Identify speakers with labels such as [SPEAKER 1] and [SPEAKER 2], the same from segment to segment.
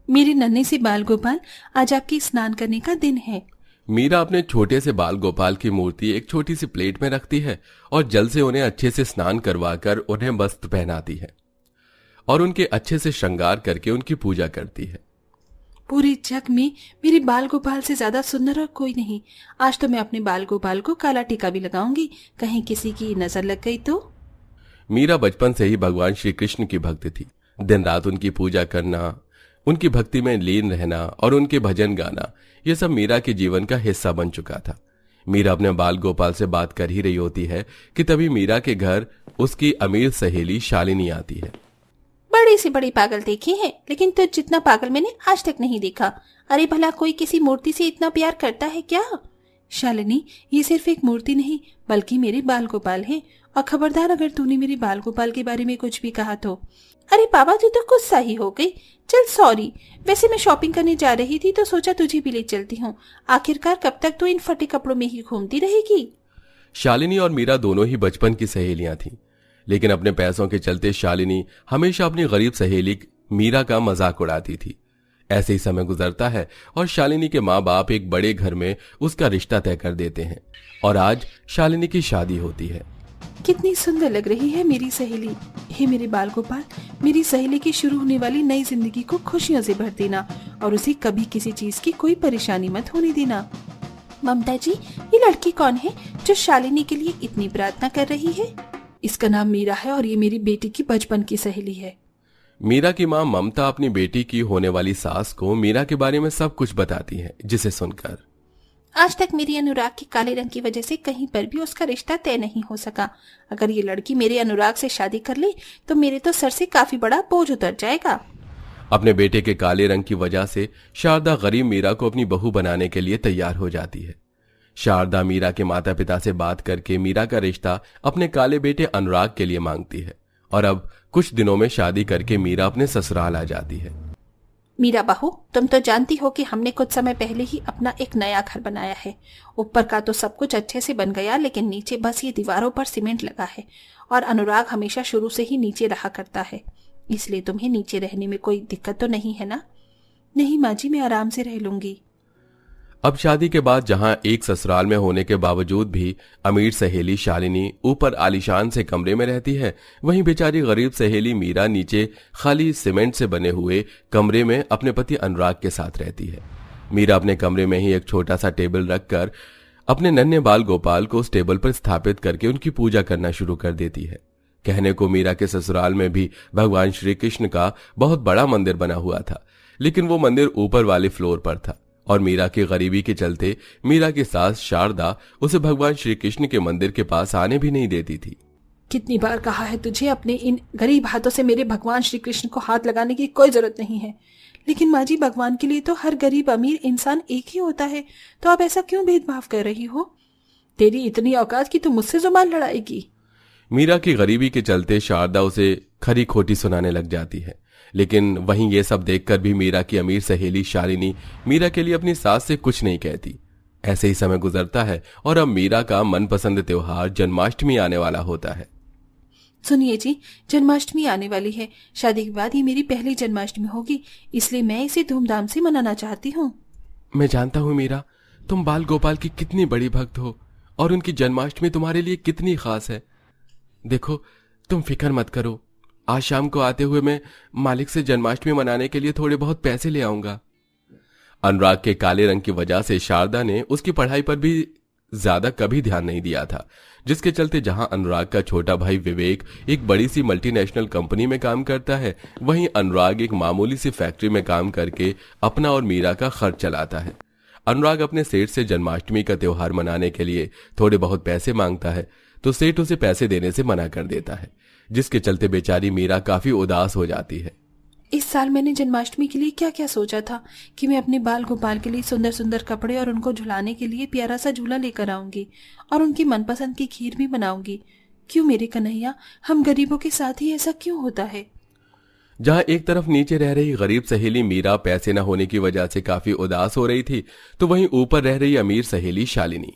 [SPEAKER 1] मेरे नन्हे से बाल गोपाल, आज आपके स्नान करने का दिन है।
[SPEAKER 2] मीरा अपने छोटे से बाल गोपाल की मूर्ति एक छोटी सी प्लेट में रखती है और जल से उन्हें अच्छे से स्नान करवाकर उन्हें वस्त्र पहनाती है और उनके अच्छे से श्रृंगार करके उनकी पूजा करती है।
[SPEAKER 1] पूरे जग में मेरे बाल गोपाल से ज्यादा सुंदर और कोई नहीं। आज तो मैं अपने बाल गोपाल को काला टीका भी लगाऊंगी, कहीं किसी की नजर लग गई तो।
[SPEAKER 2] मीरा बचपन से ही भगवान श्री कृष्ण की भक्त थी। दिन रात उनकी पूजा करना, उनकी भक्ति में लीन रहना और उनके भजन गाना, ये सब मीरा के जीवन का हिस्सा बन चुका था। मीरा अपने बाल गोपाल से बात कर ही रही होती है कि तभी मीरा के घर उसकी अमीर सहेली शालिनी आती है।
[SPEAKER 1] बड़ी से बड़ी पागल देखी है, लेकिन तुझ जितना पागल मैंने आज तक नहीं देखा। अरे भला कोई किसी मूर्ति से इतना प्यार करता है क्या? शालिनी, ये सिर्फ एक मूर्ति नहीं बल्कि मेरे बाल गोपाल है, और खबरदार अगर तूने मेरे बाल गोपाल के बारे में कुछ भी कहा तो। अरे बाबा, तू तो गुस्सा ही हो गई। चल सॉरी, वैसे मैं शॉपिंग करने जा रही थी तो सोचा तुझे भी ले चलती हूँ। आखिरकार कब तक तू इन फटे कपड़ों में ही घूमती रहेगी?
[SPEAKER 2] शालिनी और मीरा दोनों ही बचपन की सहेलियां थीं, लेकिन अपने पैसों के चलते शालिनी हमेशा अपनी गरीब सहेली मीरा का मजाक उड़ाती थी। ऐसे ही समय गुजरता है और शालिनी के माँ बाप एक बड़े घर में उसका रिश्ता तय कर देते हैं और आज शालिनी की शादी होती है।
[SPEAKER 1] कितनी सुंदर लग रही है मेरी सहेली। हे मेरे बाल गोपाल, मेरी सहेली की शुरू होने वाली नई जिंदगी को खुशियों से भर देना और उसे कभी किसी चीज की कोई परेशानी मत होने देना। ममता जी, ये लड़की कौन है जो शालिनी के लिए इतनी प्रार्थना कर रही है? इसका नाम मीरा है और ये मेरी बेटी की बचपन की सहेली है।
[SPEAKER 2] मीरा की माँ ममता अपनी बेटी की होने वाली सास को मीरा के बारे में सब कुछ बताती है, जिसे सुनकर
[SPEAKER 1] आज तक मेरी अनुराग के काले रंग की वजह से कहीं पर भी उसका रिश्ता तय नहीं हो सका। अगर ये लड़की मेरे अनुराग से शादी कर ले तो मेरे तो सर से काफी बड़ा बोझ उतर जाएगा।
[SPEAKER 2] अपने बेटे के काले रंग की वजह से शारदा गरीब मीरा को अपनी बहू बनाने के लिए तैयार हो जाती है। शारदा मीरा के माता पिता से बात करके मीरा का रिश्ता अपने काले बेटे अनुराग के लिए मांगती है और अब कुछ दिनों में शादी करके मीरा अपने ससुराल आ जाती है।
[SPEAKER 1] मीरा बहू, तुम तो जानती हो कि हमने कुछ समय पहले ही अपना एक नया घर बनाया है। ऊपर का तो सब कुछ अच्छे से बन गया, लेकिन नीचे बस ये दीवारों पर सीमेंट लगा है और अनुराग हमेशा शुरू से ही नीचे रहा करता है, इसलिए तुम्हें नीचे रहने में कोई दिक्कत तो नहीं है ना? नहीं माँ जी, मैं आराम से रह लूंगी।
[SPEAKER 2] अब शादी के बाद जहां एक ससुराल में होने के बावजूद भी अमीर सहेली शालिनी ऊपर आलीशान से कमरे में रहती है, वहीं बेचारी गरीब सहेली मीरा नीचे खाली सीमेंट से बने हुए कमरे में अपने पति अनुराग के साथ रहती है। मीरा अपने कमरे में ही एक छोटा सा टेबल रखकर अपने नन्हे बाल गोपाल को उस टेबल पर स्थापित करके उनकी पूजा करना शुरू कर देती है। कहने को मीरा के ससुराल में भी भगवान श्री कृष्ण का बहुत बड़ा मंदिर बना हुआ था, लेकिन वो मंदिर ऊपर वाले फ्लोर पर था और मीरा की गरीबी के चलते मीरा की सास शारदा उसे भगवान श्री कृष्ण के मंदिर के पास आने भी नहीं देती थी।
[SPEAKER 1] कितनी बार कहा है तुझे, अपने इन गरीब हाथों से मेरे भगवान श्री कृष्ण को हाथ लगाने की कोई जरूरत नहीं है। लेकिन माँ जी, भगवान के लिए तो हर गरीब अमीर इंसान एक ही होता है, तो आप ऐसा क्यों भेदभाव कर रही हो? तेरी इतनी औकात की तू मुझसे जुबान लड़ाएगी?
[SPEAKER 2] मीरा की गरीबी के चलते शारदा उसे खरी खोटी सुनाने लग जाती है, लेकिन वहीं ये सब देखकर भी मीरा की अमीर सहेली शालिनी मीरा के लिए अपनी सास से कुछ नहीं कहती। ऐसे ही समय गुजरता है और अब मीरा का मनपसंद त्योहार जन्माष्टमी आने वाला होता है।
[SPEAKER 1] सुनिए जी, जन्माष्टमी आने वाली है। शादी के बाद ये मेरी पहली जन्माष्टमी होगी, इसलिए मैं इसे धूमधाम से मनाना चाहती हूँ।
[SPEAKER 2] मैं जानता हूँ मीरा, तुम बाल गोपाल की कितनी बड़ी भक्त हो और उनकी जन्माष्टमी तुम्हारे लिए कितनी खास है। देखो, तुम फिक्र मत करो, आज शाम को आते हुए मैं मालिक से जन्माष्टमी मनाने के लिए थोड़े बहुत पैसे ले आऊंगा। अनुराग के काले रंग की वजह से शारदा ने उसकी पढ़ाई पर भी ज्यादा कभी ध्यान नहीं दिया था, जिसके चलते जहां अनुराग का छोटा भाई विवेक एक बड़ी सी मल्टीनेशनल कंपनी में काम करता है, वहीं अनुराग एक मामूली सी फैक्ट्री में काम करके अपना और मीरा का खर्च चलाता है। अनुराग अपने सेठ से जन्माष्टमी का त्योहार मनाने के लिए थोड़े बहुत पैसे मांगता है, तो सेठ उसे पैसे देने से मना कर देता है, जिसके चलते बेचारी मीरा काफी उदास हो जाती है।
[SPEAKER 1] इस साल मैंने जन्माष्टमी के लिए क्या क्या सोचा था कि मैं अपने बाल गोपाल के लिए सुंदर सुंदर कपड़े और उनको झुलाने के लिए प्यारा सा झूला लेकर आऊंगी और उनकी मनपसंद की खीर भी बनाऊंगी। क्यों मेरे कन्हैया, हम गरीबों के साथ ही ऐसा क्यों होता है?
[SPEAKER 2] जहां एक तरफ नीचे रह रही गरीब सहेली मीरा पैसे न होने की वजह से काफी उदास हो रही थी, तो वहीं ऊपर रह रही अमीर सहेली शालिनी।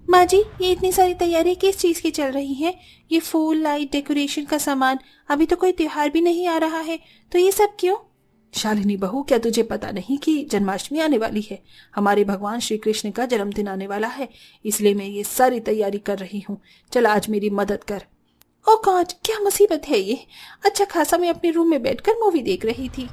[SPEAKER 1] माँ जी, ये इतनी सारी तैयारी किस चीज की चल रही है? ये फूल, लाइट, डेकोरेशन का सामान, अभी तो कोई त्योहार भी नहीं आ रहा है, तो ये सब क्यों? शालिनी बहू, क्या तुझे पता नहीं कि जन्माष्टमी आने वाली है? हमारे भगवान श्री कृष्ण का जन्मदिन आने वाला है, इसलिए मैं ये सारी तैयारी कर रही हूँ। चल आज मेरी मदद कर। ओ गॉड, क्या मुसीबत है ये। अच्छा खासा मैं अपने रूम में बैठकर मूवी देख रही थी।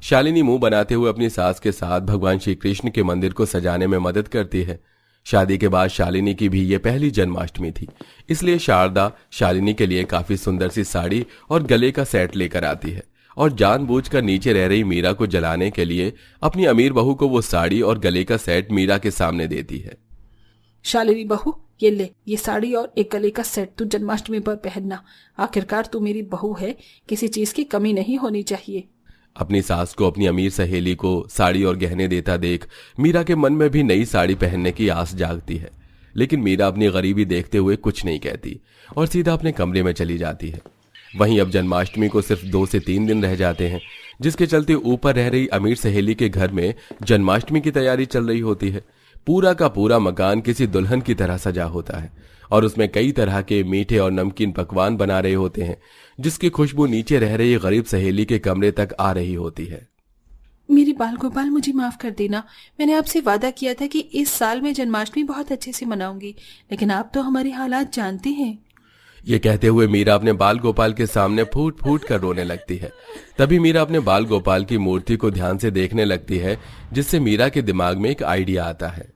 [SPEAKER 2] शालिनी मुंह बनाते हुए अपनी सास के साथ भगवान श्री कृष्ण के मंदिर को सजाने में मदद करती है। शादी के बाद शालिनी की भी ये पहली जन्माष्टमी थी, इसलिए शारदा शालिनी के लिए काफी सुंदर सी साड़ी और गले का सेट लेकर आती है और जानबूझकर नीचे रह रही मीरा को जलाने के लिए अपनी अमीर बहू को वो साड़ी और गले का सेट मीरा के सामने देती है।
[SPEAKER 1] शालिनी बहू, ये ले, ये साड़ी और एक गले का सेट तू जन्माष्टमी पर पहनना। आखिरकार तू मेरी बहू है, किसी चीज की कमी नहीं होनी चाहिए।
[SPEAKER 2] अपनी सास को अपनी अमीर सहेली को साड़ी और गहने देता देख मीरा के मन में भी नई साड़ी पहनने की आस जागती है, लेकिन मीरा अपनी गरीबी देखते हुए कुछ नहीं कहती और सीधा अपने कमरे में चली जाती है। वहीं अब जन्माष्टमी को सिर्फ 2 से 3 दिन रह जाते हैं, जिसके चलते ऊपर रह रही अमीर सहेली के घर में जन्माष्टमी की तैयारी चल रही होती है। पूरा का पूरा मकान किसी दुल्हन की तरह सजा होता है और उसमें कई तरह के मीठे और नमकीन पकवान बना रहे होते हैं, जिसकी खुशबू नीचे रह रही गरीब सहेली के कमरे तक आ रही होती है।
[SPEAKER 1] मेरी बाल गोपाल, मुझे माफ कर देना। मैंने आपसे वादा किया था कि इस साल मैं जन्माष्टमी बहुत अच्छे से मनाऊंगी, लेकिन आप तो हमारे हालात जानते हैं।
[SPEAKER 2] ये कहते हुए मीरा अपने बाल गोपाल के सामने फूट फूट कर रोने लगती है। तभी मीरा अपने बाल गोपाल की मूर्ति को ध्यान से देखने लगती है, जिससे मीरा के दिमाग में एक आइडिया आता है।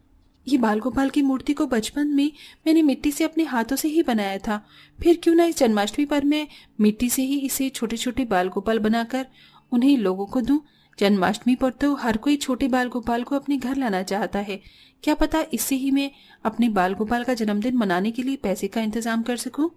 [SPEAKER 1] ये बाल गोपाल की मूर्ति को बचपन में मैंने मिट्टी से अपने हाथों से ही बनाया था, फिर क्यों ना इस जन्माष्टमी पर मैं मिट्टी से ही इसे छोटे छोटे बाल गोपाल बनाकर उन्हें लोगों को दूं। जन्माष्टमी पर तो हर कोई छोटे बाल गोपाल को अपने घर लाना चाहता है। क्या पता इससे ही मैं अपने बाल गोपाल का जन्मदिन मनाने के लिए पैसे का इंतजाम कर सकूं।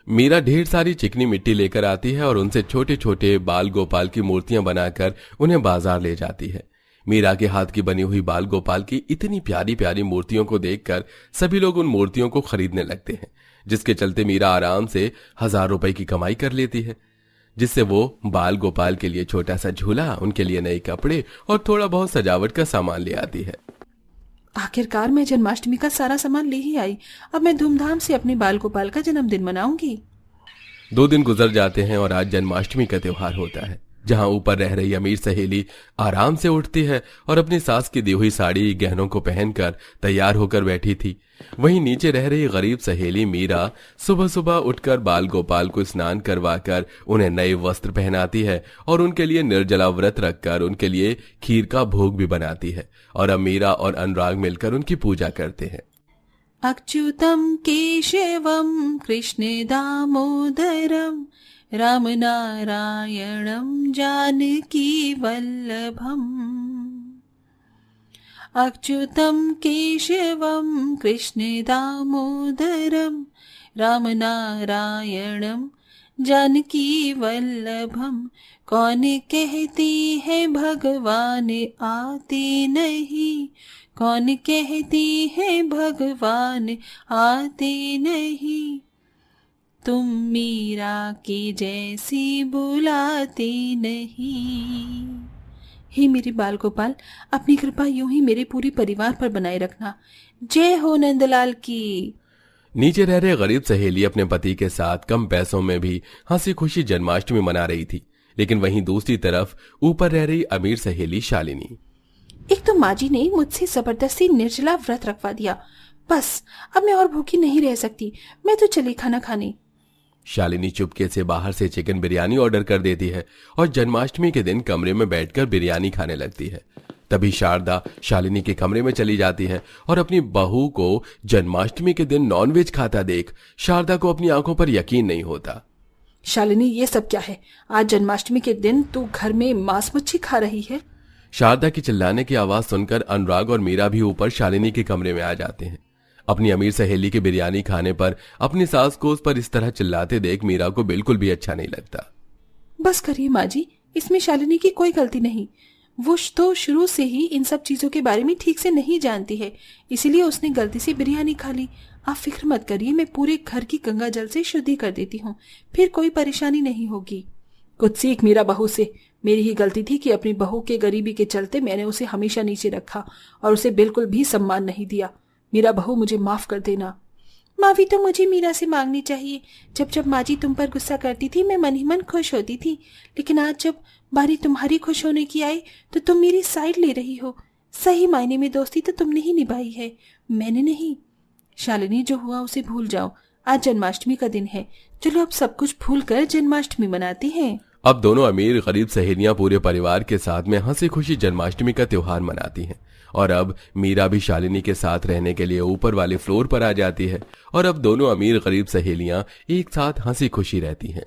[SPEAKER 2] मीरा ढेर सारी चिकनी मिट्टी लेकर आती है और उनसे छोटे छोटे बाल गोपाल की मूर्तियां बनाकर उन्हें बाजार ले जाती है। मीरा के हाथ की बनी हुई बाल गोपाल की इतनी प्यारी प्यारी मूर्तियों को देखकर सभी लोग उन मूर्तियों को खरीदने लगते हैं, जिसके चलते मीरा आराम से 1000 रुपए की कमाई कर लेती है, जिससे वो बाल गोपाल के लिए छोटा सा झूला, उनके लिए नए कपड़े और थोड़ा बहुत सजावट का सामान ले आती है।
[SPEAKER 1] आखिरकार मैं जन्माष्टमी का सारा सामान ले ही आई। अब मैं धूमधाम से अपने बाल गोपाल का जन्मदिन मनाऊंगी।
[SPEAKER 2] 2 दिन गुजर जाते हैं और आज जन्माष्टमी का त्योहार होता है, जहां ऊपर रह रही अमीर सहेली आराम से उठती है और अपनी सास की दी हुई साड़ी गहनों को पहनकर तैयार होकर बैठी थी। वहीं नीचे रह रही गरीब सहेली मीरा सुबह सुबह उठकर बाल गोपाल को स्नान करवाकर उन्हें नए वस्त्र पहनाती है और उनके लिए निर्जला व्रत रखकर उनके लिए खीर का भोग भी बनाती है। और अब मीरा और अनुराग मिलकर उनकी पूजा करते हैं।
[SPEAKER 1] अच्युतम केशवम कृष्ण दामोदरम राम नारायणम जानकी वल्लभम। अच्युतम केशवम कृष्ण दामोदरम राम नारायणम जानकी वल्लभम। कौन कहती है भगवान आते नहीं, कौन कहती है भगवान आते नहीं, तुम मीरा की जैसी बुलाते नहीं। हे मेरे बाल गोपाल, अपनी कृपा यूं ही मेरे पूरे परिवार पर बनाए रखना। जय हो नंदलाल की।
[SPEAKER 2] नीचे रह रहे गरीब सहेली अपने पति के साथ कम पैसों में भी हंसी खुशी जन्माष्टमी मना रही थी, लेकिन वहीं दूसरी तरफ ऊपर रह रही अमीर सहेली शालिनी।
[SPEAKER 1] एक तो माँ जी ने मुझसे जबरदस्ती निर्जला व्रत रखवा दिया। बस अब मैं और भूखी नहीं रह सकती। मैं तो चली खाना खाने।
[SPEAKER 2] शालिनी चुपके से बाहर से चिकन बिरयानी ऑर्डर कर देती है और जन्माष्टमी के दिन कमरे में बैठकर बिरयानी खाने लगती है। तभी शारदा शालिनी के कमरे में चली जाती है और अपनी बहू को जन्माष्टमी के दिन नॉनवेज खाता देख शारदा को अपनी आंखों पर यकीन नहीं होता।
[SPEAKER 1] शालिनी, ये सब क्या है? आज जन्माष्टमी के दिन तू घर में मांस मच्छी खा रही है?
[SPEAKER 2] शारदा की चिल्लाने की आवाज सुनकर अनुराग और मीरा भी ऊपर शालिनी के कमरे में आ जाते हैं। अपनी अमीर सहेली की बिरयानी खाने पर अपनी सास को उस पर इस तरह चिल्लाते देख मीरा को बिल्कुल भी अच्छा नहीं लगता।
[SPEAKER 1] बस करिए माँ जी, इसमें शालिनी की कोई गलती नहीं। वो तो शुरू से ही इन सब चीजों के बारे में ठीक से नहीं जानती है, इसीलिए उसने गलती से बिरयानी खा ली। आप फिक्र मत करिए, मैं पूरे घर की गंगा जल से शुद्धि कर देती हूँ, फिर कोई परेशानी नहीं होगी। कुछ सीख मीरा बहू से। मेरी ही गलती थी कि अपनी बहू के गरीबी के चलते मैंने उसे हमेशा नीचे रखा और उसे बिल्कुल भी सम्मान नहीं दिया। मीरा बहू, मुझे माफ कर देना। माफी तो मुझे मीरा से मांगनी चाहिए। जब जब माँ जी तुम पर गुस्सा करती थी मैं मन ही मन खुश होती थी, लेकिन आज जब बारी तुम्हारी खुश होने की आई तो तुम मेरी साइड ले रही हो। सही मायने में दोस्ती तो तुमने ही निभाई है, मैंने नहीं। शालिनी, जो हुआ उसे भूल जाओ। आज जन्माष्टमी का दिन है, चलो अब सब कुछ भूल कर जन्माष्टमी मनाते हैं।
[SPEAKER 2] अब दोनों अमीर गरीब सहेलियां पूरे परिवार के साथ में हंसी खुशी जन्माष्टमी का त्योहार मनाती हैं। और अब मीरा भी शालिनी के साथ रहने के लिए ऊपर वाले फ्लोर पर आ जाती है और अब दोनों अमीर गरीब सहेलियां एक साथ हंसी खुशी रहती हैं।